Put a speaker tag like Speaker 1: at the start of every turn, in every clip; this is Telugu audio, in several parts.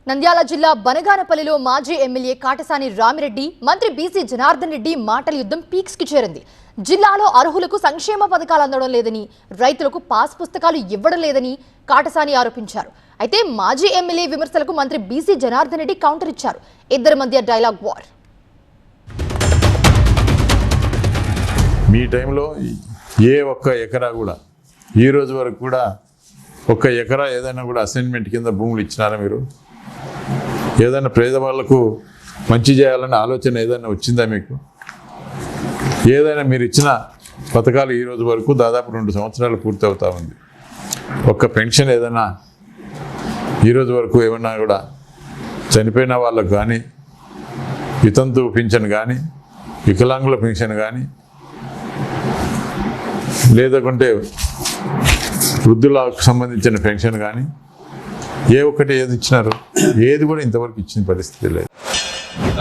Speaker 1: నంద్యాల జిల్లా బనగానపల్లిలో మాజీ ఎమ్మెల్యే కాటసాని రామిరెడ్డి, మంత్రి బీసీ జనార్దన్ రెడ్డి మాటల యుద్ధం పీక్స్ కి చేరింది. జిల్లాలో అర్హులకు సంక్షేమ పథకాలు అందడం లేదని, రైతులకు పాస్ పుస్తకాలు ఇవ్వడం లేదని కాటసాని ఆరోపించారు. అయితే మాజీ ఎమ్మెల్యే విమర్శలకు మంత్రి బీసీ జనార్దన్ రెడ్డి కౌంటర్ ఇచ్చారు. ఇద్దరి మధ్య డైలాగ్ వార్.
Speaker 2: మీ టైంలో ఏ ఒక్క ఎకరా కూడా ఈ రోజు వరకు కూడా ఒక్క ఎకరా ఏదైనా కూడా అసైన్మెంట్ కింద భూములు ఇచ్చినారా? మీరు ఏదైనా పేదవాళ్లకు మంచి చేయాలనే ఆలోచన ఏదైనా వచ్చిందా మీకు? ఏదైనా మీరు ఇచ్చిన పథకాలు ఈ రోజు వరకు దాదాపు 2 సంవత్సరాలు పూర్తి అవుతా ఉంది. ఒక్క పెన్షన్ ఏదైనా ఈరోజు వరకు ఏమన్నా కూడా చనిపోయిన వాళ్ళకు కానీ, వితంతు పింఛన్ కానీ, వికలాంగుల పింఛన్ కానీ, లేదంటే వృద్ధులకు సంబంధించిన పెన్షన్ కానీ ఏ ఒక్కటి ఏది ఇచ్చినారు? ఏది కూడా ఇంతవరకు ఇచ్చిన పరిస్థితి లేదు.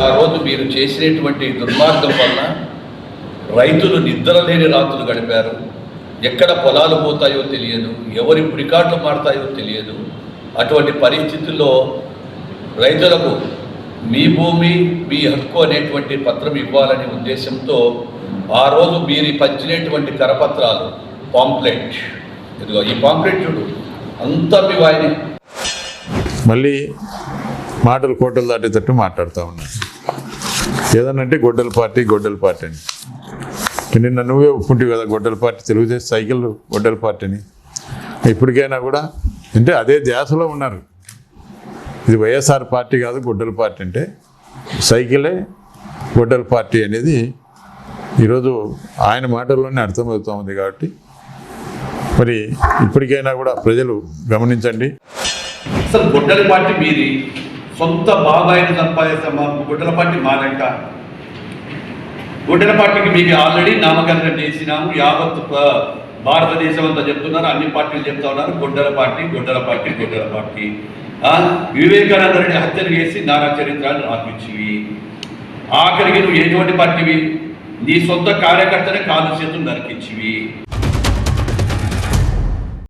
Speaker 3: ఆ రోజు మీరు చేసినటువంటి దుర్మార్గం వల్ల రైతులు నిద్రలేని రాత్రులు గడిపారు. ఎక్కడ పొలాలు పోతాయో తెలియదు, ఎవరి పురికాట్లు మారుతాయో తెలియదు. అటువంటి పరిస్థితుల్లో రైతులకు మీ భూమి మీ హక్కు అనేటువంటి పత్రం ఇవ్వాలనే ఉద్దేశంతో ఆ రోజు మీరు పంచినటువంటి కరపత్రాలు, పాంప్లెట్, ఇదిగో ఈ పాంప్లెట్ చూడు, అంతా మీ వాయిని.
Speaker 2: మళ్ళీ మాటలు కోటలు దాటేటట్టు మాట్లాడుతూ ఉన్నారు. ఏదనంటే గొడ్డల పార్టీ అని. నిన్న నువ్వే ఒప్పుకుంటావు కదా గొడ్డల పార్టీ, తెలుగుదేశం సైకిల్ గొడ్డల పార్టీని. ఇప్పటికైనా కూడా అంటే అదే ధ్యాసలో ఉన్నారు. ఇది వైఎస్ఆర్ పార్టీ కాదు, గొడ్డల పార్టీ అంటే సైకిలే గొడ్డల పార్టీ అనేది ఈరోజు ఆయన మాటల్లోనే అర్థమవుతూ ఉంది. కాబట్టి మరి ఇప్పటికైనా కూడా ప్రజలు గమనించండి.
Speaker 3: అసలు గొడ్డల పార్టీ మీది, సొంత బాబాయిని సంపాదిస్తామా? గొడ్డల పార్టీ మాదంట. గొడ్డల పార్టీకి మీకు ఆల్రెడీ నామకరణం చేసినాము. యావత్ భారతదేశం అంతా చెప్తున్నారు, అన్ని పార్టీలు చెప్తా ఉన్నారు గొడ్డల పార్టీ. వివేకానంద రెడ్డి హత్యలు చేసి నారా చరిత్రను రాపించివి. ఆఖరికి నువ్వు ఎటువంటి పార్టీవి? నీ సొంత కార్యకర్తనే కాలు చేతులు నరికించివి.